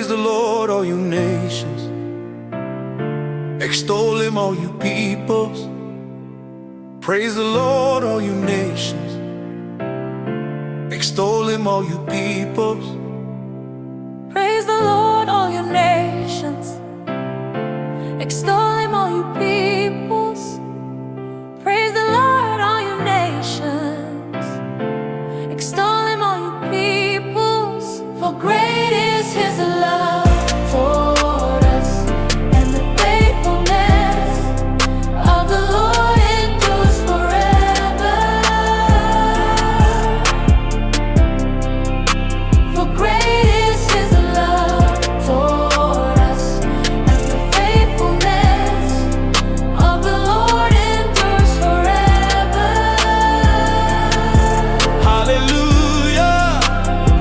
the Lord, all you nations. Extol him, all you peoples. Praise the Lord, all you nations. Extol him, all you peoples. Praise the Lord, all you nations. Extol him, all you peoples. Praise the Lord, all you nations. Extol him, all you peoples. For great is his love toward us, and the faithfulness of the Lord endures forever. For great is his love toward us, and the faithfulness of the Lord endures forever. Hallelujah.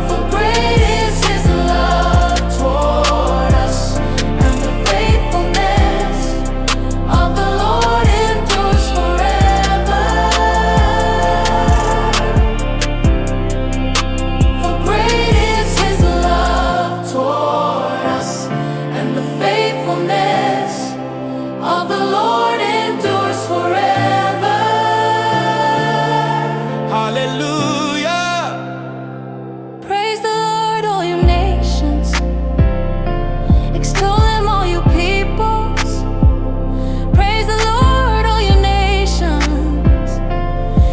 For great is his love toward us, and the faithfulness of the Lord endures forever. For great is his love toward us, and the faithfulness of the Lord endures forever. Hallelujah. Praise the Lord, all you nations. Extol him, all you peoples. Praise the Lord, all you nations.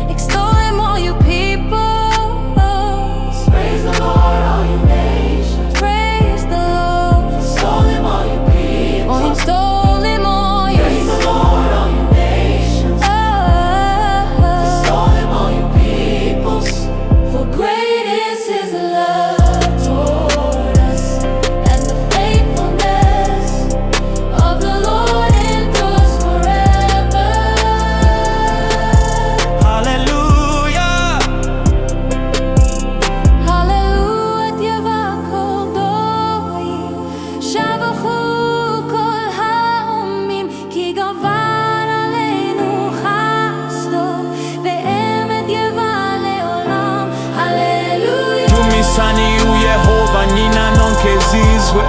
Extol him, all you peoples. Praise the Lord, all you nations. Praise the Lord. Extol him, all you peoples. Extol him, all you. Praise the Lord, all you nations. Extol him, all you peoples. For great is his love toward us, and the faithfulness of the Lord endures forever. Hallelujah. Hallelujah, Yehovah Shavuot kol ha'omim, ki gavar aleinu chasdo, ve'emet Yehovah le'olam. Hallelujah. Dumisani u Yehovah, nina nonke zizwe.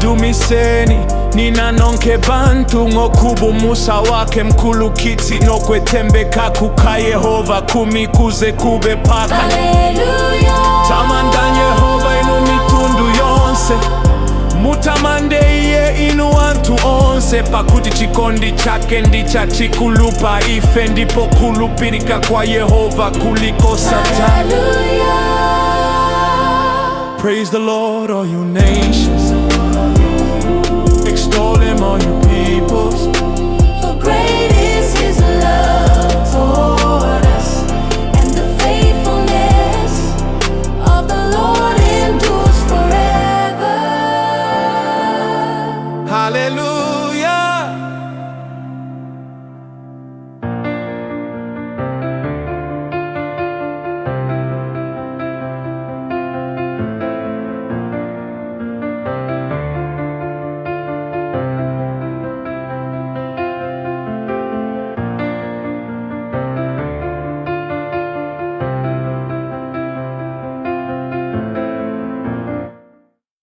Dumiseni nina nonke bantu, ngokubu musa wake mkulu kiti nokwetembeka kuka Yehovah kumikuze kube paka. Hallelujah. Tamandan Yehovah inu mitundu yonse, mutamande iye inu antu onse, pakuti chikondi chake ndicha chikulupa ife, ndipo kulupirika kwa Yehovah kuliko Satani. Hallelujah. Praise the Lord, all you nations.